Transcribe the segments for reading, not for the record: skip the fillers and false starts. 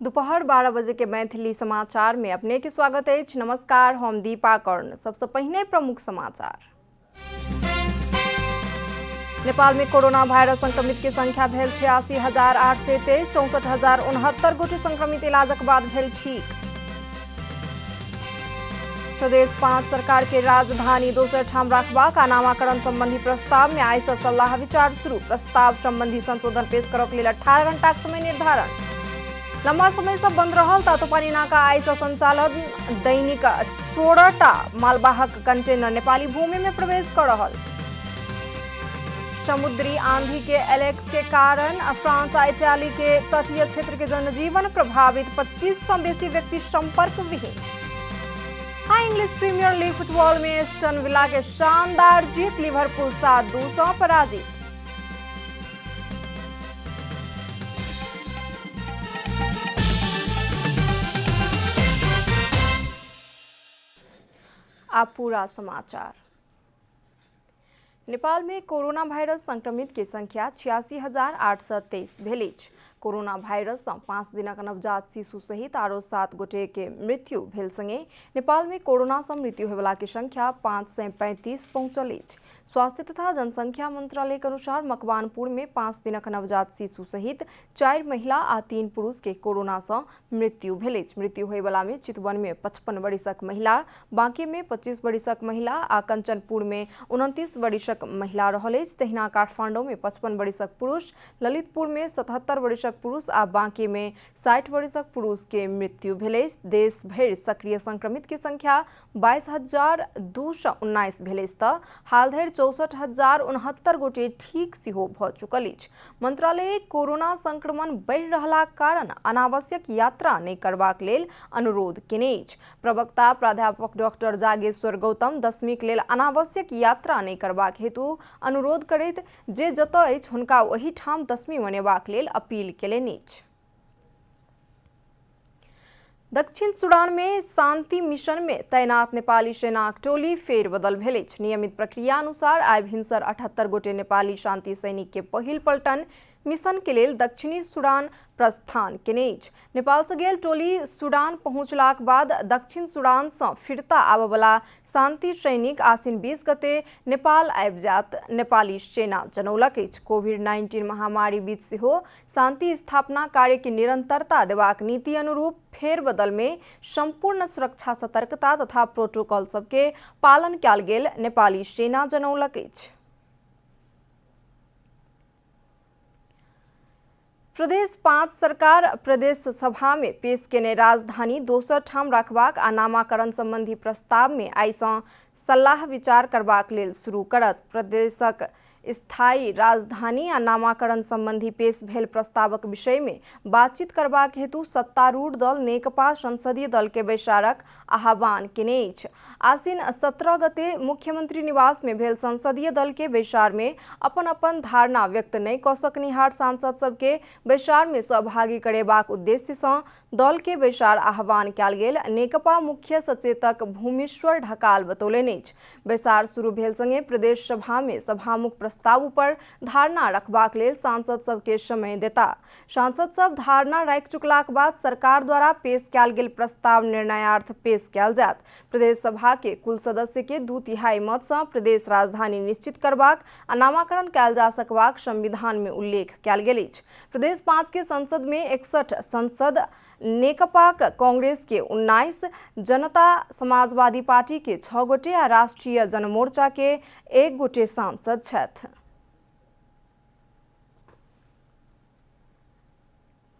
दोपहर 12 बजे के मैथिली समाचार में अपने के स्वागत है। नमस्कार, हम दीपा कर्ण। सबसे पहले प्रमुख समाचार। नेपाल में कोरोना वायरस संक्रमित की संख्या भेल 86,823, 64,069 गोटे संक्रमित इलाजक बाद भेल ठीक। प्रदेश 5 सरकार के राजधानी दोसर ठाम रखबाक आ नामाकरण संबंधी प्रस्ताव में आइ से सलाह विचार शुरू। प्रस्ताव संबंधी संशोधन पेश करब लेल 18 घंटा समय निर्धारण। लंबा समय से बंद रहल तातोपानी नाका आइ से संचालन। दैनिक 16टा मालवाहक कंटेनर नेपाली भूमि में प्रवेश कर रहल। समुद्री आंधी के एलेक्स के कारण फ्रांस आ इटाली के तटीय क्षेत्र के जनजीवन प्रभावित। 25 से बेसी व्यक्ति संपर्क विहीन। इंग्लिश प्रीमियर लीग फुटबॉल में एस्टन विला के शानदार जीत। लिवरपूल 7-2 से पराजित। अब पूरा समाचार। नेपाल में कोरोना वायरस संक्रमित की संख्या 86,823 भेल। कोरोना वायरस से 5 दिनक नवजात शिशु सहित आरो 7 गोटे के मृत्यु भेल संगे नेपाल में कोरोना से मृत्यु होयवला की संख्या 535 पहुंचल। स्वास्थ्य तथा जनसंख्या मंत्रालय के अनुसार मकवानपुर में 5 दिनक नवजात शिशु सहित 4 महिला आ 3 पुरुष के कोरोना से मृत्यु भेल। मृत्यु होयवला में चितवन में 55 वर्षक महिला, बांके में 25 वर्षक महिला आ कंचनपुर में 29 वर्षक महिला रहल। तहिना काठमांडू में 55 वर्षक पुरुष, ललितपुर में 77 वर्षक पुरुष आ बांके में 60 वर्षक पुरुष के मृत्यु भेल। देश भर सक्रिय संक्रमित की संख्या 22,219 भेल त हाल धरि 64,069 गोटे ठीक सेहो भ चुकल अछि। मंत्रालय कोरोना संक्रमण बढ़ि रहला कारण अनावश्यक यात्रा नहि करबाक लेल अनुरोध केने अछि। प्रवक्ता प्राध्यापक डॉक्टर जागेश्वर गौतम 10वीं के लेल अनावश्यक यात्रा नहि करबाक हेतु अनुरोध करैत जे जतऽ अछि हुनका ओही ठाम 10वीं मनेबाक लेल अपील केलनि अछि। दक्षिण सूडान में शांति मिशन में तैनात नेपाली सेनाक टोली फेरबदल भेल अछि। नियमित प्रक्रिया अनुसार आइ भिनसर 78 गोटे नेपाली शांति सैनिक के पहिल पल्टन मिशन के लेल दक्षिणी सूडान प्रस्थान केने अछि। नेपाल से गेल टोली सूडान पहुंचलाक बाद दक्षिण सूडान से फिरता आबयवला शांति सैनिक आसिन 20 गते नेपाल आबि जायत, नेपाली सेना जनौलक अछि। कोविड-19 महामारी बीच सेहो शांति स्थापना कार्य की निरंतरता देबाक नीति अनुरूप फेरबदल में संपूर्ण सुरक्षा सतर्कता तथा प्रोटोकॉल सबके पालन कयल गेल नेपाली सेना जनौलक अछि। प्रदेश 5 सरकार प्रदेश सभा में पेश केने राजधानी दोसर ठाम रखबाक आ नामाकरण संबंधी प्रस्ताव में आइ सँ सलाह विचार करबाक लेल शुरू करत। प्रदेशक स्थायी राजधानी आ नामाकरण संबंधी पेश भेल प्रस्तावक विषय में बातचीत करबाक हेतु सत्तारूढ़ दल नेकपा संसदीय दल के बैसारक आह्वान केने अछि। आसिन 17 गते मुख्यमंत्री निवास में भेल संसदीय दल के बैसार में अपन अपन धारणा व्यक्त नहीं क सकनिहार सांसद सबके बैसार में सहभागी करेबाक उद्देश्य से दल के बैसार आह्वान कयल गेल नेकपा मुख्य सचेतक भूमेश्वर ढकाल बतौलनि अछि। बैसार शुरू भेल संगे प्रदेश सभा में सभामुख प्रस्ताव पर धारणा रखबाक लेल सांसद सबके समय देता। सांसद सब धारणा राखि चुकलाक बाद सरकार द्वारा पेश कयल गेल प्रस्ताव निर्णयार्थ पेश कयल जायत। प्रदेश सभा के कुल सदस्य के 2/3 मत से प्रदेश राजधानी निश्चित करबाक आ नामाकरण कयल जा सकबाक संविधान में उल्लेख कयल गेल अछि। प्रदेश 5 के संसद में 61 सांसद नेकपा कांग्रेस के 19, जनता समाजवादी पार्टी के 6 गोटे आ राष्ट्रीय जनमोर्चा के 1 गोटे सांसद छथि।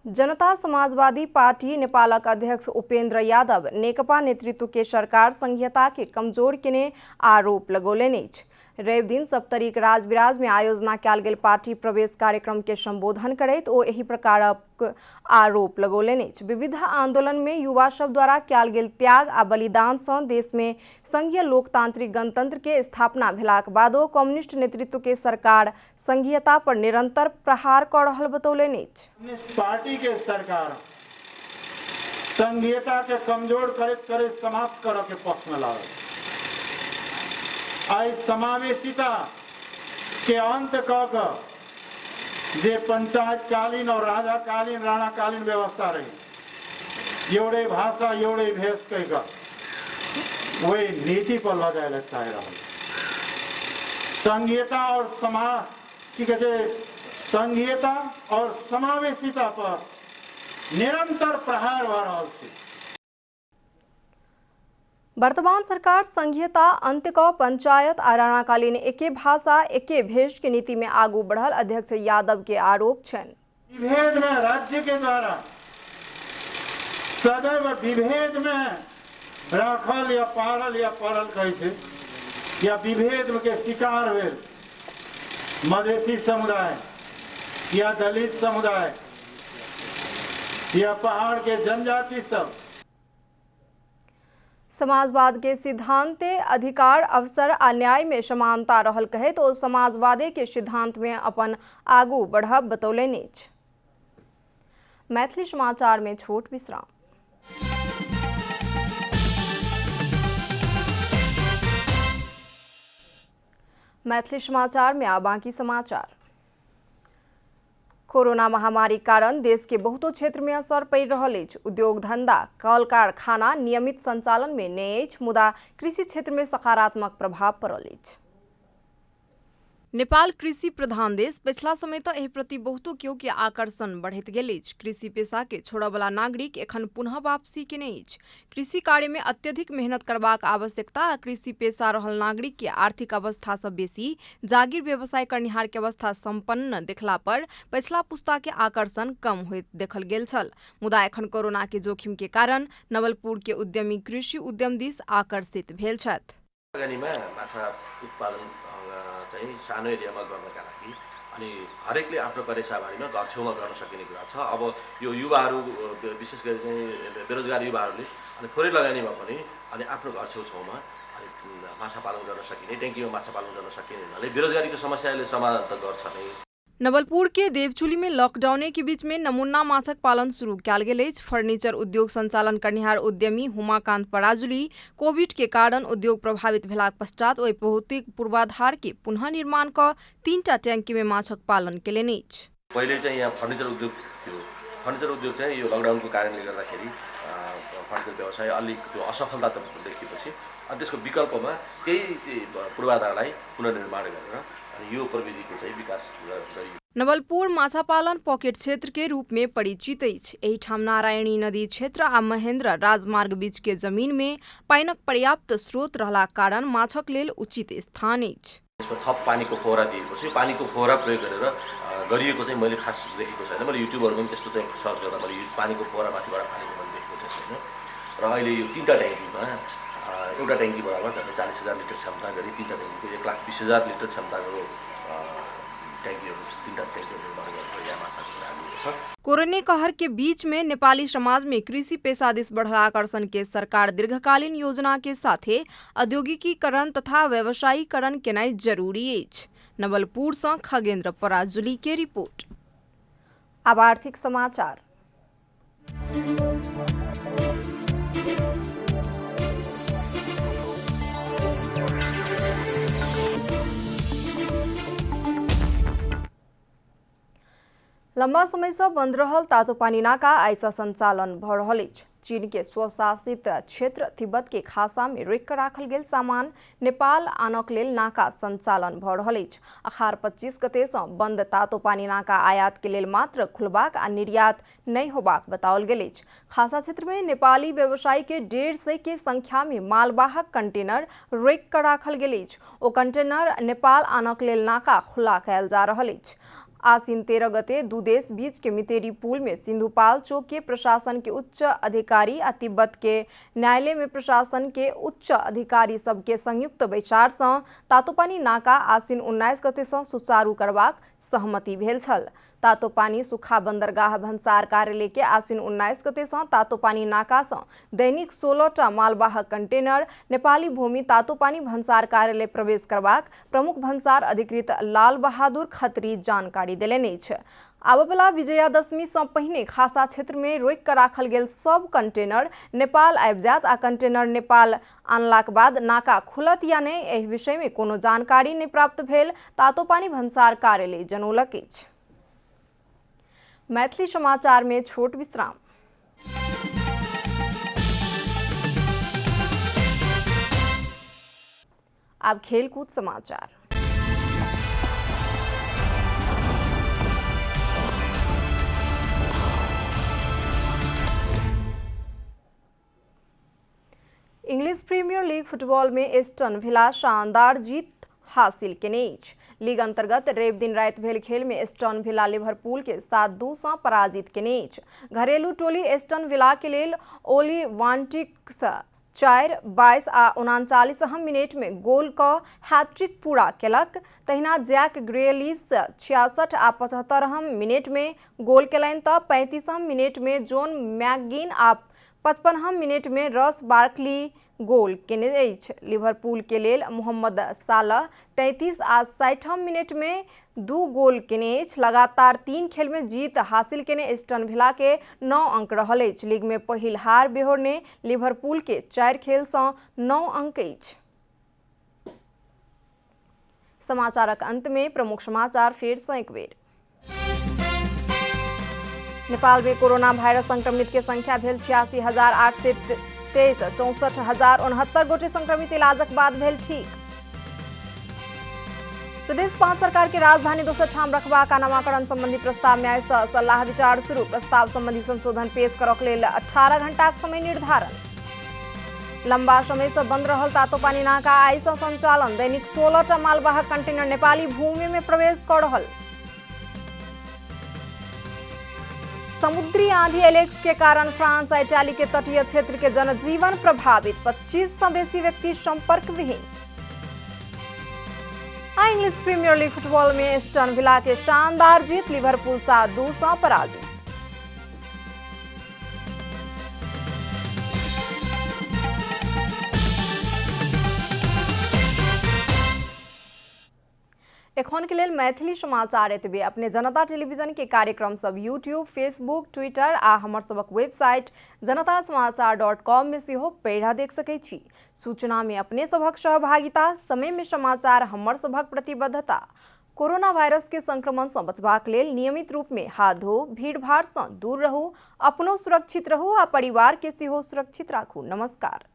जनता समाजवादी पार्टी नेपालक अध्यक्ष उपेन्द्र यादव नेकपा नेतृत्व के सरकार संघीयता के कमजोर केने आरोप लगौलनि अछि। रवि दिन सप्तरीक राजविराज में आयोजना कयल गेल पार्टी प्रवेश कार्यक्रम के संबोधन करैत ओ एही प्रकारक आरोप लगौलनि अछि। विविध आंदोलन में युवा सब द्वारा कयल गेल त्याग आ बलिदान सँ देश में संघीय लोकतांत्रिक गणतंत्र के स्थापना भेलाक बादो कम्युनिस्ट नेतृत्व के सरकार संघीयता पर निरंतर प्रहार क रहल बतौलनि अछि। पार्टी के सरकार संघीयता के कमजोर करैत समाप्त करऽ के पक्ष में लागल। आई समावेशिता के अंत क जे पंचायतकालीन और राजाकालीन राणाकालीन व्यवस्था रही एउटै भाषा एउटै भेष कहिका वही नीति पर लजाएर चाहिरहन्छ। संघीयता और समाज की कहते संघीयता और समावेशिता पर निरंतर प्रहार भऽ रहल छै। वर्तमान सरकार संघीयता अंत्य क पंचायत आ राणाकालीन एके भाषा एके भेष के नीति में आगू बढ़ल अध्यक्ष यादव के आरोप छन्। विभेद में राज्य के द्वारा सदैव विभेद में राखल या पारल या पड़ल कहै छै, या विभेद के शिकार भेल मधेसी समुदाय या दलित समुदाय या पहाड़ के जनजाति सब। समाजवाद के सिद्धांते अधिकार अवसर आ न्याय में समानता रहल कहे तो समाजवादे के सिद्धांत में अपन आगू बढ़ब बतौलनि अछि। मैथिली समाचार में छोट विश्राम। मैथिली समाचार में आ बाकी समाचार। कोरोना महामारी कारण देश के बहुतो क्षेत्र में असर पड़ रहल अछि। उद्योग धंधा कल कारखाना नियमित संचालन में नै अछि, मुदा कृषि क्षेत्र में सकारात्मक प्रभाव पड़ल अछि। नेपाल कृषि प्रधान देश पिछला समय त एहि प्रति बहुतो केओ के आकर्षण बढ़ैत गेल अछि। कृषि पेशा के छोड़य वाला नागरिक एखन पुनः वापसी केने अछि। कृषि कार्य में अत्यधिक मेहनत करबाक आवश्यकता आ कृषि पेशा रहल नागरिक के आर्थिक अवस्था से बेसी जागीर व्यवसाय करनिहार के अवस्था संपन्न देखला पर पिछला पुस्ता के आकर्षण कम होइत देखल गेल छल। मुदा एखन कोरोना के जोखिम के कारण नवलपुर के उद्यमी कृषि उद्यम दिस आकर्षित भेल छथि। माछा उत्पादन चाहिँ सानो एरियामा गर्नका लागि अनि हरेकले आफ्नो करेसाबारीमा घर छेउमा गर्न सकिने कुरा छ। अब यो युवाहरू विशेष गरी चाहिँ बेरोजगार युवाहरूले अनि थोरै लगानीमा पनि अनि आफ्नो घर छेउछाउमा अनि माछा पालन गर्न सकिने, ट्याङ्कीमा माछा पालन गर्न सकिने हुनाले बेरोजगारीको समस्याले समाधान त गर्छ नै। नवलपुर के देवचुली में लॉकडाउन के बीच में नमूना माछक पालन शुरू कयल गेल अछि। फर्नीचर उद्योग संचालन करनिहार उद्यमी हुमाकांत पराजुली कोविड के कारण उद्योग प्रभावित भेलाक पश्चात ओहि भौतिक पूर्वाधार के पुनः निर्माण क 3टा टैंकी में माछक पालन केलनि अछि। पहिले चाहिँ यहाँ फर्निचर उद्योग थियो। फर्निचर उद्योग चाहिँ यो लकडाउनको कारणले गर्दाखेरि फर्निचर व्यवसाय अलिक त्यो असफलता देखेपछि अनि त्यसको विकल्पमा केही पूर्वाधारलाई पुनर्निर्माण गरेर अनि यो प्रविधिको चाहिँ विकास गरियो। नवलपुर माछा पालन पॉकेट क्षेत्र के रूप में परिचित अछि। एहिठाम नारायणी नदी क्षेत्र आ महेंद्र राजमार्ग बीच के जमीन में पानिक पर्याप्त स्रोत रहलाक कारण माछक लेल उचित स्थान अछि। यसमा थप पानीको फोहरा दिएपछि पानीको फोहरा प्रयोग गरेर गरिएको चाहिँ मैले खास देखेको छैन। मैले युट्युबहरुमा पनि त्यस्तो चाहिँ सर्च गर्दा मैले पानीको फोहरा माथिबाट फालेको मैले देखेको छैन। र अहिले यो 3टा ट्याङ्कीमा एउटा ट्याङ्की बराबर 40,000 लिटर क्षमता गरी 3टा ट्याङ्कीको 1,20,000 लिटर क्षमताको ट्याङ्कीहरू 3टा ट्याङ्कीहरू निर्माण गरेर यहाँ माछा राखिएको छ। कोरोना कहर के बीच में नेपाली समाज में कृषि पेशा दिस बढ़ल आकर्षण के सरकार दीर्घकालीन योजना के साथे औद्योगिकीकरण तथा व्यवसायीकरण केनाई जरूरी अछि। नवलपुर से खगेन्द्र पराजुली के रिपोर्ट। अब आर्थिक समाचार। लंबा समय से बंद रहल तातोपानी नाका आइ से संचालन भ रहल अछि। चीन के स्वशासित क्षेत्र तिब्बत के खासा में रोक कर राखल गेल सामान नेपाल आनक लेल नाका संचालन भ रहल अछि। अखार 25 गते से बंद तातोपानी नाका आयात के लेल मात्र खुलबाक आ निर्यात नहीं होबाक बताओल गेल अछि। खासा क्षेत्र में नेपाली व्यवसायी के 150 के संख्या में मालवाहक कंटेनर रोक कर राखल गेल अछि। ओ कंटेनर नेपाल आनक लेल नाका खुला कयल जा रहल अछि। आसीन 13 गते दू देश बीच के मितेरी पुल में सिंधुपाल चौक के प्रशासन के उच्च अधिकारी आ तिब्बत के न्यायालय में प्रशासन के उच्च अधिकारी सबके संयुक्त बैसार से तातोपानी नाका आसीन 19 गते से सुचारू करबाक सहमति भेल छल। तातोपानी सुखा बंदरगाह भन्सार कार्यालय के आसीन 19 गते से तातोपानी नाका से दैनिक 16टा मालवाहक कंटेनर नेपाली भूमि तातोपानी भन्सार कार्यालय प्रवेश करबाक प्रमुख भन्सार अधिकृत लाल बहादुर खत्री जानकारी देलनि अछि। आबवला विजयादशमी से पहिने खासा क्षेत्र में रोक कर राखल गेल सब कंटेनर नेपाल आबि जायत आ कंटेनर नेपाल आनलाक बाद नाका खुलत या नहीं एहि विषय में कोनो जानकारी नहीं प्राप्त भेल तातोपानी भन्सार कार्यालय जनौलक अछि। मैथिली समाचार में छोट विश्राम। अब खेलकूद समाचार। इंग्लिश प्रीमियर लीग फुटबॉल में एस्टन विला शानदार जीत हासिल केने। लीग अंतर्गत रवि दिन रात भेल खेल में एस्टन विला लिवरपूल के 7-2 से पराजित केने। घरेलू टोली एस्टन विला के लेल ओली वांटिक्स 4, 22 आ 39 मिनट में गोल का हैट्रिक पूरा केलक। तहिना जैक ग्रेलिश 66 आ 75 मिनट में गोल केलनि तऽ 35 मिनट में जॉन मैकगिन आ 55 मिनट में रस बार्कली गोल केने अछि। लिवरपूल के लेल मोहम्मद सालाह 33 आ 60 मिनट में 2 गोल केने अछि। लगातार 3 खेल में जीत हासिल केने एस्टन विला के 9 अंक रहल अछि। लीग में पहिल हार बेहोरने लिवरपूल के 4 खेल से 9 अंक अछि। समाचारक अंत में प्रमुख समाचार फेर से एक बेर। नेपाल में कोरोना वायरस संक्रमित के संख्या भेल 86,823, 64,069 गोटे संक्रमित इलाजक बाद भेल ठीक। प्रदेश 5 सरकार के राजधानी दोसर ठाम रखबाक आ नामाकरण संबंधी प्रस्ताव में आइ सँ सलाह विचार शुरू। प्रस्ताव संबंधी संशोधन पेश करक लेल 18 घंटाक समय निर्धारण। लंबा समय से बंद रहल तातोपानी नाका आइ सँ संचालन। दैनिक 16 टा मालवाहक कंटेनर नेपाली भूमि में प्रवेश कर रहल। समुद्री आंधी एलेक्स के कारण फ्रांस आ इटाली के तटीय क्षेत्र के जनजीवन प्रभावित। 25 से बेसी व्यक्ति संपर्क विहीन। इंग्लिश प्रीमियर लीग फुटबॉल में एस्टन विला के शानदार जीत, लिवरपूल 7-2 से पराजित। एखन के लेल मैथिली समाचार एतबे। अपने जनता टेलीविजन के कार्यक्रम सब यूट्यूब, फेसबुक, ट्विटर आ हमर सबक वेबसाइट janatasamaachar.com में सेहो पढ़ा देख सकै छी। सूचना में अपने सबक सहभागिता, समय में समाचार हमर सबक प्रतिबद्धता। कोरोना वायरस के संक्रमण से बचबाक लेल नियमित रूप में हाथ धो, भीड़ भाड़ से दूर रहू, अपनो सुरक्षित रहू आ परिवार के सेहो सुरक्षित राखू। नमस्कार।